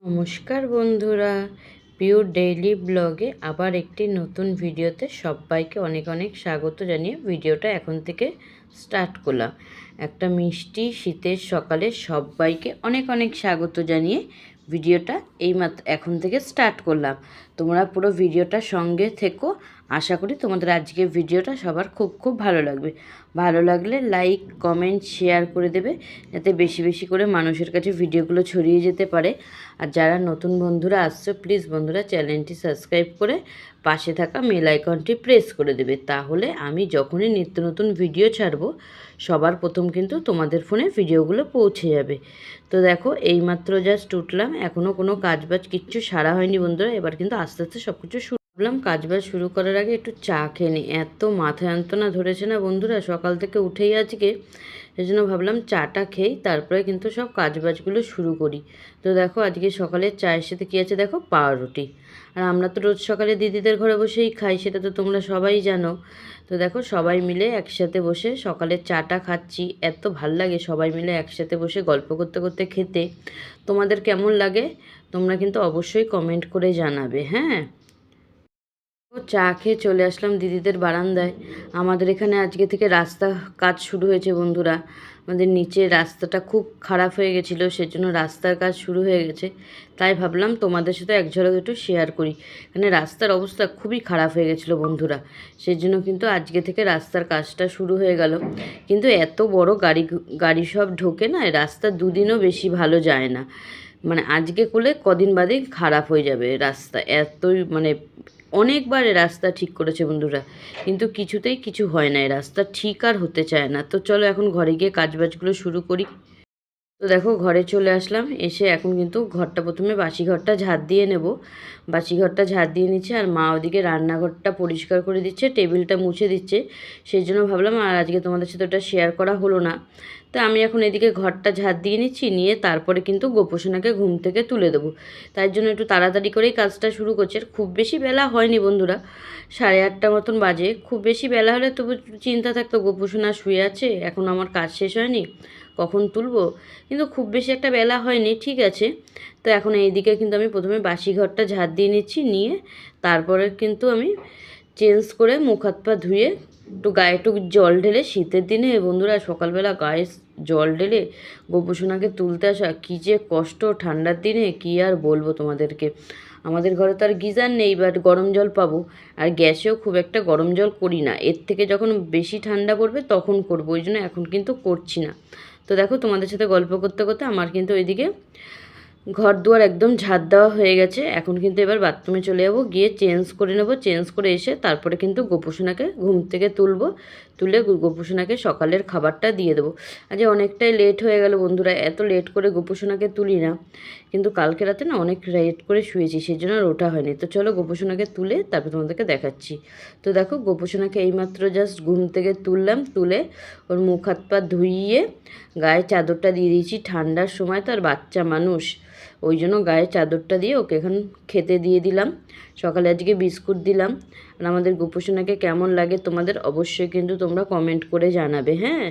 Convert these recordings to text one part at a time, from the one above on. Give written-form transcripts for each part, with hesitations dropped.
নমস্কার বন্ধুরা, pure daily ব্লগে আবার একটি নতুন ভিডিওতে সবাইকে অনেক অনেক স্বাগত জানিয়ে ভিডিওটা এখন থেকে স্টার্ট করলাম। একটা মিষ্টি শীতের সকালে সবাইকে অনেক অনেক স্বাগত জানিয়ে ভিডিওটা এইমাত্র এখন থেকে স্টার্ট করলাম। তোমরা পুরো ভিডিওটা সঙ্গে থেকো, আশা করি তোমাদের আজকের ভিডিওটা সবার খুব খুব ভালো লাগবে। ভালো লাগলে লাইক কমেন্ট শেয়ার করে দেবে, যাতে বেশি বেশি করে মানুষের কাছে ভিডিওগুলো ছড়িয়ে যেতে পারে। আর যারা নতুন বন্ধুরা আসছো, প্লিজ বন্ধুরা চ্যানেলটি সাবস্ক্রাইব করে পাশে থাকা বেল আইকনটি প্রেস করে দেবে, তাহলে আমি যখনই নিত্য নতুন ভিডিও ছাড়বো সবার প্রথম কিন্তু তোমাদের ফোনে ভিডিওগুলো পৌঁছে যাবে। তো দেখো এইমাত্র জাস্ট উঠলাম, এখনও কোনো কাজবাজ কিচ্ছু সারা হয়নি বন্ধুরা। এবার কিন্তু আস্তে আস্তে সব কিছু ভাবলাম কাজবাজ শুরু করার আগে একটু চা খেয়ে নিই। এত মাথা যন্ত্রণা ধরেছে না বন্ধুরা সকাল থেকে উঠেই আজকে, এই জন্য ভাবলাম চাটা খেয়েই তারপরে কিন্তু সব কাজবাজগুলো শুরু করি। তো দেখো আজকে সকালে চায়ের সাথে কী আছে দেখো, পাউরুটি। আর আমরা তো রোজ সকালে দিদিদের ঘরে বসেই খাই, সেটা তো তোমরা সবাই জানো। তো দেখো সবাই মিলে একসাথে বসে সকালের চাটা খাচ্ছি, এত ভাল লাগে সবাই মিলে একসাথে বসে গল্প করতে করতে খেতে। তোমাদের কেমন লাগে তোমরা কিন্তু অবশ্যই কমেন্ট করে জানাবে। হ্যাঁ, চা খেয়ে চলে আসলাম দিদিদের বারান্দায়। আমাদের এখানে আজকে থেকে রাস্তা কাজ শুরু হয়েছে বন্ধুরা। আমাদের নিচে রাস্তাটা খুব খারাপ হয়ে গেছিলো, সেজন্য রাস্তার কাজ শুরু হয়ে গেছে। তাই ভাবলাম তোমাদের সাথে এক ঝলক একটু শেয়ার করি। এখানে রাস্তার অবস্থা খুবই খারাপ হয়ে গেছিলো বন্ধুরা, সেজন্য কিন্তু আজকে থেকে রাস্তার কাজটা শুরু হয়ে গেল। কিন্তু এত বড় গাড়ি সব ঢোকে না, রাস্তা দুদিনও বেশি ভালো যায় না। মানে আজকে করলে কদিন বাদে খারাপ হয়ে যাবে রাস্তা, এতই মানে অনেকবার রাস্তা ঠিক করেছে বন্ধুরা, কিন্তু কিছুতেই কিছু হয় না, রাস্তা ঠিক আর হতে চায় না। তো চলো এখন ঘরে গিয়ে কাজবাজগুলো শুরু করি। তো দেখো ঘরে চলে আসলাম, এসে এখন কিন্তু ঘরটা প্রথমে বাসি ঘরটা ঝাড় দিয়ে নেব। বাসি ঘরটা ঝাড় দিয়ে নিচ্ছে, আর মা ওদিকে রান্নাঘরটা পরিষ্কার করে দিচ্ছে, টেবিলটা মুছে দিচ্ছে। সেই জন্য ভাবলাম আর আজকে তোমাদের সাথে ওটা শেয়ার করা হলো না। তো আমি এখন এদিকে ঘরটা ঝাড় দিয়ে নিচ্ছি, নিয়ে তারপরে কিন্তু গোপোষণাকে ঘুম থেকে তুলে দেবো। তাই জন্য একটু তাড়াতাড়ি করেই কাজটা শুরু করছে। আর খুব বেশি বেলা হয়নি বন্ধুরা, 8:30 মতন বাজে। খুব বেশি বেলা হলে তবু চিন্তা থাকতো গোপোষণা শুয়ে আছে, এখন আমার কাজ শেষ হয়নি, কখন তুলবো। কিন্তু খুব বেশি একটা বেলা হয়নি, ঠিক আছে। তো এখন এইদিকে কিন্তু আমি প্রথমে বাসি ঘরটা ঝাড় দিয়ে নিচ্ছি, নিয়ে তারপরে কিন্তু আমি চেঞ্জ করে মুখ হাত পা ধুয়ে একটু গায়ে একটু জল ঢেলে, শীতের দিনে বন্ধুরা সকালবেলা গায়ে জল ঢেলে গোপোষণাকে তুলতে আসা কী যে কষ্ট, ঠান্ডার দিনে কী আর বলবো তোমাদেরকে। আমাদের ঘরে তো আর গিজার নেই, বাট গরম জল পাবো। আর গ্যাসেও খুব একটা গরম জল করি না, এর থেকে যখন বেশি ঠান্ডা পড়বে তখন করবো, ওই জন্য এখন কিন্তু করছি না। তো দেখো তোমাদের সাথে গল্প করতে করতে আমার কিন্তু ওইদিকে ঘর দুয়ার একদম ঝাড় দেওয়া হয়ে গেছে। এখন কিন্তু এবার বাথরুমে চলে যাবো, গিয়ে চেঞ্জ করে নেবো। চেঞ্জ করে এসে তারপরে কিন্তু গোপোষণাকে ঘুম থেকে তুলে গোপোষণাকে সকালের খাবারটা দিয়ে দেবো। আজ অনেকটাই লেট হয়ে গেল বন্ধুরা, এত লেট করে গোপোষণাকে তুলি না, কিন্তু কালকে রাতে না অনেক লেট করে শুয়েছি, সেই জন্য আর ওঠা হয়নি। তো চলো গোপোষণাকে তুলে তারপর তোমাদেরকে দেখাচ্ছি। তো দেখো গোপোষণাকে এইমাত্র জাস্ট ঘুম থেকে তুললাম, তুলে ওর মুখ হাত পা ধুইয়ে গায়ে চাদরটা দিয়ে দিয়েছি। ঠান্ডার সময় তো আর বাচ্চা মানুষ, ওই জন্য গায়ে চাদরটা দিয়ে ওকে এখন খেতে দিয়ে দিলাম। সকালে আজকে বিস্কুট দিলাম। আর আমাদের গোপোষণাকে কেমন লাগে তোমাদের অবশ্যই কিন্তু তোমরা কমেন্ট করে জানাবে। হ্যাঁ,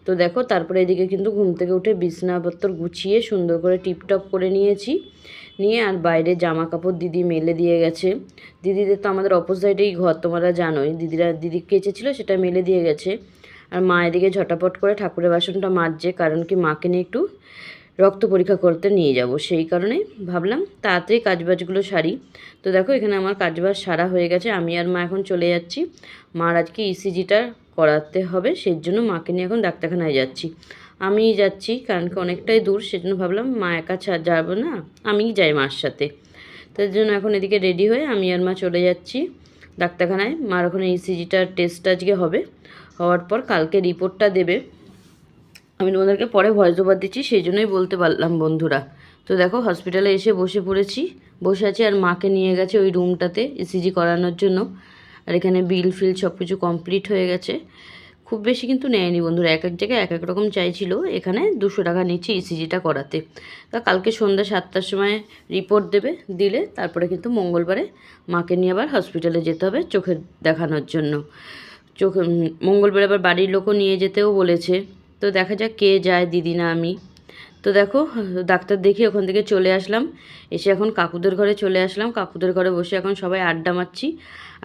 তো দেখো তারপরে এদিকে কিন্তু ঘুম থেকে উঠে বিছানাপত্র গুছিয়ে সুন্দর করে টিপটপ করে নিয়েছি, নিয়ে আর বাইরে জামা কাপড় দিদি মেলে দিয়ে গেছে। দিদিদের তো আমাদের অপোজিটেই ঘর, তোমরা জানোই, দিদি কেচেছিল সেটা মেলে দিয়ে গেছে। আর মা এদিকে ঝটাপট করে ঠাকুরের বাসনটা মাজছে, কারণ কি মাকে নিয়ে একটু রক্ত পরীক্ষা করতে নিয়ে যাব, সেই কারণে ভাবলাম তাড়াতাড়ি কাজবাজগুলো সারি। তো দেখো এখানে আমার কাজবাজ সারা হয়ে গেছে, আমি আর মা এখন চলে যাচ্ছি। মার আজকে ইসিজিটা করাতে হবে, সেই জন্য মাকে নিয়ে এখন ডাক্তারখানায় যাচ্ছি। আমিই যাচ্ছি, কারণ কি অনেকটাই দূর, সেজন্য ভাবলাম মা একা যাবো না, আমিই যাই মার সাথে। তার জন্য এখন এদিকে রেডি হয়ে আমি আর মা চলে যাচ্ছি ডাক্তারখানায়। মার ওখানে ইসিজিটার টেস্ট আজকে হবে, হওয়ার পর কালকে রিপোর্টটা দেবে। আমি তোমাদেরকে পরে ভয়েস ওভার দিচ্ছি, সেই জন্যই বলতে পারলাম বন্ধুরা। তো দেখো হসপিটালে এসে বসে আছি, আর মাকে নিয়ে গেছে ওই রুমটাতে ইসিজি করানোর জন্য। আর এখানে বিল ফিল সব কিছু কমপ্লিট হয়ে গেছে। খুব বেশি কিন্তু নেয়নি বন্ধুরা, এক এক জায়গায় এক এক রকম চাইছিল। এখানে 200 টাকা নিচ্ছে ইসিজিটা করাতে। তা কালকে সন্ধ্যা 7টার সময় রিপোর্ট দিলে তারপরে কিন্তু মঙ্গলবারে মাকে নিয়ে আবার হসপিটালে যেতে হবে চোখের দেখানোর জন্য। মঙ্গলবারে আবার বাড়ির লোকও নিয়ে যেতেও বলেছে। তো দেখা যাক কে যায়, দিদি না আমি। তো দেখো ডাক্তার দেখিয়ে ওখান থেকে চলে আসলাম, এসে এখন কাকুদের ঘরে চলে আসলাম। কাকুদের ঘরে বসে এখন সবাই আড্ডা মারছি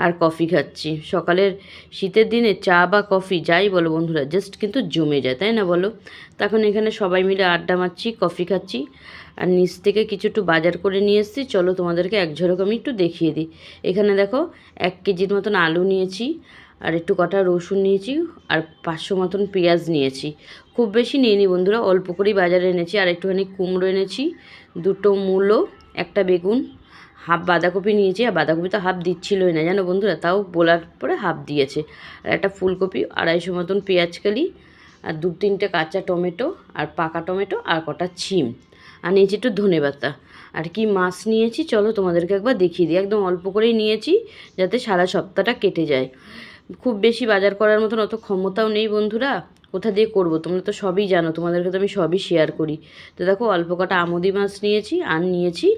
আর কফি খাচ্ছি। সকালের শীতের দিনে চা বা কফি যাই বলো বন্ধুরা, জাস্ট কিন্তু জমে যায়, তাই না বলো? তখন এখানে সবাই মিলে আড্ডা মারছি, কফি খাচ্ছি, আর নিচ থেকে কিছু একটু বাজার করে নিয়ে এসেছি। চলো তোমাদেরকে এক ঝলক আমি একটু দেখিয়ে দিই। এখানে দেখো 1 কেজির মতন আলু নিয়েছি, আর একটু কটা রসুন নিয়েছি, আর 500 মতন পেঁয়াজ নিয়েছি। খুব বেশি নিইনি বন্ধুরা, অল্প করেই বাজারে এনেছি। আর একটুখানি কুমড়ো এনেছি, 2টো মূলো, একটা বেগুন, হাফ বাঁধাকপি নিয়েছি। আর বাঁধাকপি তো হাফ দিচ্ছিলই না জানো বন্ধুরা, তাও বলার পরে হাফ দিয়েছে। আর একটা ফুলকপি, 250 মতন পেঁয়াজকালি, আর 2-3টে কাঁচা টমেটো, আর পাকা টমেটো, আর কটা ছিম, আর নিয়েছি একটু ধনেপাতা। আর কি মাছ নিয়েছি চলো তোমাদেরকে একবার দেখিয়ে দিই। একদম অল্প করেই নিয়েছি, যাতে সারা সপ্তাহটা কেটে যায়। খুব বেশি বাজার করার মতন অত ক্ষমতাও নেই বন্ধুরা, কোথা দিয়ে করব, তোমরা তো সবই জানো, তোমাদেরকে তো আমি সবই শেয়ার করি। তো দেখো অল্প কটা আমুদি মাছ নিয়েছি, আর নিয়েছি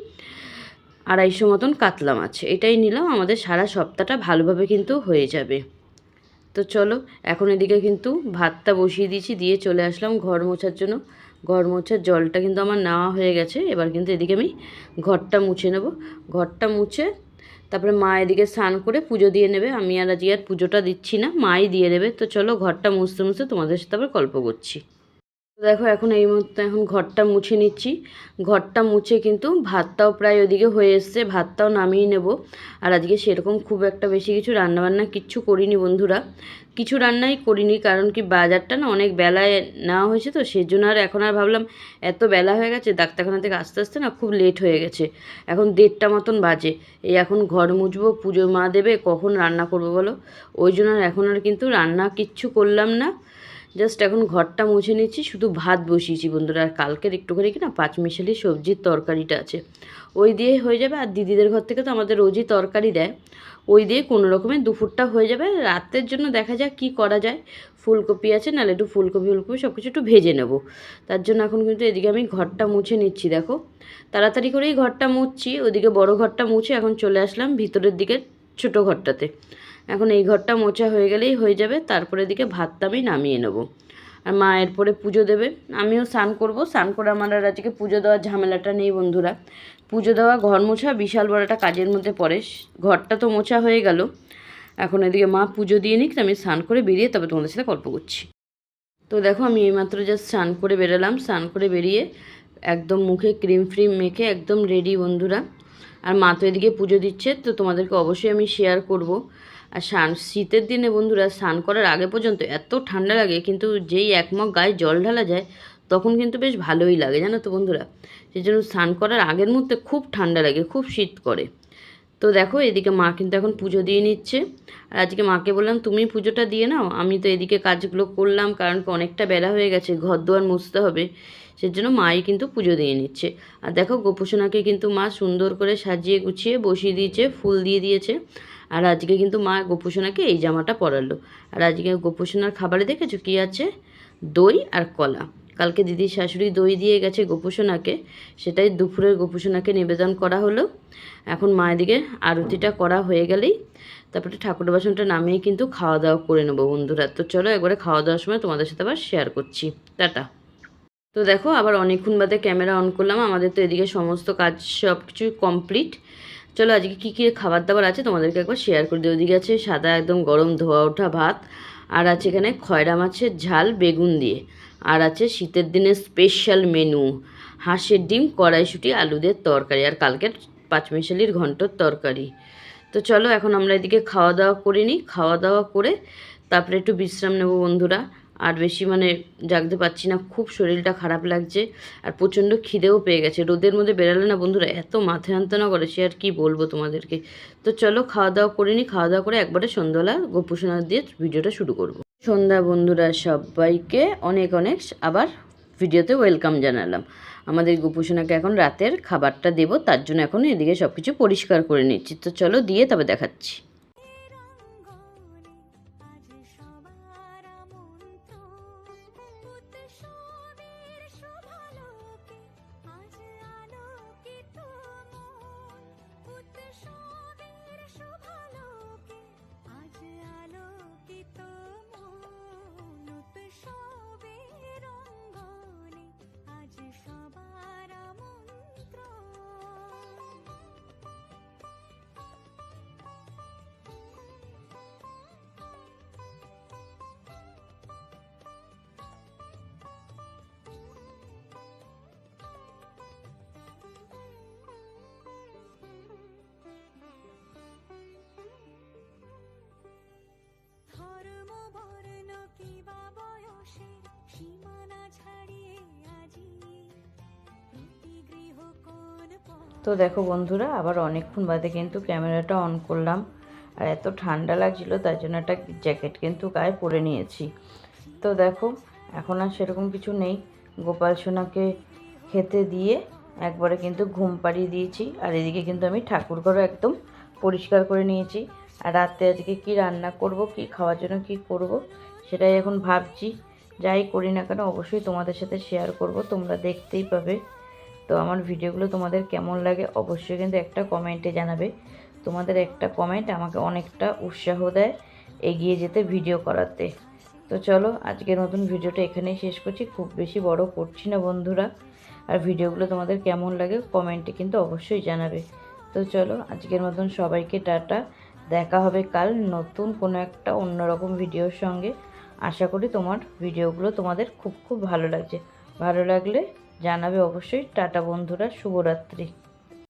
250 মতন কাতলা মাছ। এটাই নিলাম, আমাদের সারা সপ্তাহটা ভালোভাবে কিন্তু হয়ে যাবে। তো চলো এখন এদিকে কিন্তু ভাতটা বসিয়ে দিয়েছি, দিয়ে চলে আসলাম ঘর মোছার জন্য। ঘর মোছার জলটা কিন্তু আমার নেওয়া হয়ে গেছে। এবার কিন্তু এদিকে আমি ঘরটা মুছে নেব। ঘরটা মুছে তারপরে মা এদিকে স্নান করে পুজো দিয়ে নেবে। আমি আর আজকে আর পুজোটা দিচ্ছি না, মাই দিয়ে নেবে। তো চলো ঘরটা মুছতে মুছতে তোমাদের সাথে আবার গল্প করছি। দেখো এখন এই মুহূর্তে এখন ঘরটা মুছে নিচ্ছি। ঘরটা মুছে কিন্তু ভাতটাও প্রায় ওদিকে হয়ে এসছে, ভাতটাও নামিয়ে নেব। আর আজকে সেরকম খুব একটা বেশি কিছু রান্নাবান্না কিচ্ছু করিনি বন্ধুরা, কিছু রান্নাই করিনি, কারণ কি বাজারটা না অনেক বেলায় নেওয়া হয়েছে, তো সেই জন্য আর এখন আর ভাবলাম এত বেলা হয়ে গেছে, ডাক্তারখানা থেকে আস্তে আস্তে না খুব লেট হয়ে গেছে। এখন 1:30টা মতন বাজে, এই এখন ঘর মুছবো, পুজো মা দেবে, কখন রান্না করবো বলো? ওই জন্য আর এখন আর কিন্তু রান্না কিচ্ছু করলাম না, জাস্ট এখন ঘরটা মুছে নিচ্ছি। শুধু ভাত বসিয়েছি বন্ধুরা, আর কালকের একটুখানি কি না পাঁচমিশালি সবজির তরকারিটা আছে, ওই দিয়ে হয়ে যাবে। আর দিদিদের ঘর থেকে তো আমাদের রোজই তরকারি দেয়, ওই দিয়ে কোনো রকমের দুপুরটা হয়ে যাবে। রাতের জন্য দেখা যাক কী করা যায়, ফুলকপি আছে, নাহলে একটু ফুলকপি সব কিছু একটু ভেজে নেব। তার জন্য এখন কিন্তু এদিকে আমি ঘরটা মুছে নিচ্ছি। দেখো তাড়াতাড়ি করেই ঘরটা মুছছি, ওদিকে বড় ঘরটা মুছে এখন চলে আসলাম ভিতরের দিকে ছোট ঘরটাতে। এখন এই ঘরটা মোছা হয়ে গেলেই হয়ে যাবে। তারপরে দিকে ভাতটা আমি নামিয়ে নেব, আর মা এরপরে পুজো দেবে, আমিও স্নান করব। স্নান করে আমার আর আজকে পুজো দেওয়ার ঝামেলাটা নেই বন্ধুরা। পুজো দেওয়া ঘর মোছা বিশাল বড় একটা কাজের মধ্যে পড়ে। ঘরটা তো মোছা হয়ে গেল, এখন এদিকে মা পুজো দিয়ে নিক, আমি স্নান করে বেরিয়ে তবে তোমাদের সাথে গল্প করছি। তো দেখো আমি এইমাত্র জাস্ট স্নান করে বেরোলাম, স্নান করে বেরিয়ে একদম মুখে ক্রিম ফ্রিম মেখে একদম রেডি বন্ধুরা। আর মা তো এদিকে পুজো দিচ্ছে, তো তোমাদেরকে অবশ্যই আমি শেয়ার করব। আর শীতের দিনে বন্ধুরা স্নান করার আগে পর্যন্ত এত ঠান্ডা লাগে, কিন্তু যেই এক মগ গায়ে জল ঢালা যায় তখন কিন্তু বেশ ভালোই লাগে জানো তো বন্ধুরা। সেই জন্য স্নান করার আগের মুহূর্তে খুব ঠান্ডা লাগে, খুব শীত করে। তো দেখো এদিকে মা কিন্তু এখন পুজো দিয়ে নিচ্ছে। আর আজকে মাকে বললাম তুমি পুজোটা দিয়ে নাও, আমি তো এদিকে কাজগুলো করলাম, কারণ অনেকটা বেলা হয়ে গেছে, ঘর দুয়ার মুছতে হবে। সেজন্য মাই কিন্তু পুজো দিয়ে নিচ্ছে। আর দেখো গোপুসোনাকে কিন্তু মা সুন্দর করে সাজিয়ে গুছিয়ে বসিয়ে দিয়েছে, ফুল দিয়ে দিয়েছে। আর আজকে কিন্তু মা গোপুসোনাকে এই জামাটা পরালো। আর আজকে গোপুসোনার খাবারে দেখেছো কী আছে? দই আর কলা। কালকে দিদির শাশুড়ি দই দিয়ে গেছে গোপুসোনাকে, সেটাই দুপুরের গোপুসোনাকে নিবেদন করা হলো। এখন মা এদিকে আরতিটা করা হয়ে গেলেই তারপরে ঠাকুর বাসনটা নামিয়ে কিন্তু খাওয়া দাওয়া করে নেবো বন্ধুরা। তো চলো একবারে খাওয়া দাওয়ার সময় তোমাদের সাথে আবার শেয়ার করছি। টাটা। তো দেখো আবার অনেকক্ষণ বাদে ক্যামেরা অন করলাম, আমাদের তো এদিকে সমস্ত কাজ সব কিছু কমপ্লিট। চলো আজকে কী কী খাবার দাবার আছে তোমাদেরকে একবার শেয়ার করে দিই। ওদিকে আছে সাদা একদম গরম ধোয়া ওঠা ভাত, আর আছে এখানে খয়রা মাছের ঝাল বেগুন দিয়ে, আর আছে শীতের দিনের স্পেশাল মেনু হাঁসের ডিম কড়াইশুঁটি আলুদের তরকারি, আর কালকের পাঁচমিশালির ঘন্টর তরকারি। তো চলো এখন আমরা এদিকে খাওয়া দাওয়া করে নিই, খাওয়া দাওয়া করে তারপরে একটু বিশ্রাম নেব বন্ধুরা। আর বেশি জাগতে পারছি না, খুব শরীরটা খারাপ লাগছে, আর প্রচণ্ড খিদেও পেয়ে গেছে। রোদের মধ্যে বেরালে না বন্ধুরা এত মাথা যন্ত্রণা করে, সে আর কি বলবো তোমাদেরকে। তো চলো খাওয়া দাওয়া করে নিই, খাওয়া দাওয়া করে একবারে সন্ধ্যাবেলা গোপুসোনা দিয়ে ভিডিওটা শুরু করব। সন্ধ্যা বন্ধুরা সবাইকে অনেক অনেক আবার ভিডিওতে ওয়েলকাম জানালাম। আমাদের গোপুসোনাকে এখন রাতের খাবারটা দেবো, তার জন্য এখন এদিকে সব কিছু পরিষ্কার করে নিচ্ছি। তো চলো দিয়ে তবে দেখাচ্ছি। তো দেখো বন্ধুরা, আবার অনেকক্ষণ বাদে কিন্তু ক্যামেরাটা অন করলাম। আর এত ঠান্ডা লাগছিলো তাই জন্য একটা জ্যাকেট কিন্তু গায়ে পরে নিয়েছি। তো দেখো, এখন আর সেরকম কিছু নেই। গোপাল সোনাকে খেতে দিয়ে একবারে কিন্তু ঘুম পাড়িয়ে দিয়েছি। আর এদিকে কিন্তু আমি ঠাকুরঘরও একদম পরিষ্কার করে নিয়েছি। আর রাতে আজকে কি রান্না করব, কি খাওয়ার জন্য কি করব, সেটাই এখন ভাবছি। যাই করি না কেন অবশ্যই তোমাদের সাথে শেয়ার করব, তোমরা দেখতেই পাবে। তো আমার ভিডিওগুলো তোমাদের কেমন লাগে অবশ্যই কিন্তু একটা কমেন্টে জানাবে। তোমাদের একটা কমেন্ট আমাকে অনেকটা উৎসাহ দেয় এগিয়ে যেতে, ভিডিও করাতে। তো চলো, আজকে নতুন ভিডিওটা এখানেই শেষ করছি, খুব বেশি বড় করছি না বন্ধুরা। আর ভিডিওগুলো তোমাদের কেমন লাগে কমেন্টে কিন্তু অবশ্যই জানাবে। তো চলো, আজকের মতন সবাইকে টাটা। দেখা হবে কাল নতুন কোনো একটা অন্যরকম ভিডিওর সঙ্গে। আশা করি তোমার ভিডিওগুলো তোমাদের খুব খুব ভালো লাগছে। ভালো লাগলে জানাবে অবশ্যই। টাটা বন্ধুরা, শুভরাত্রি।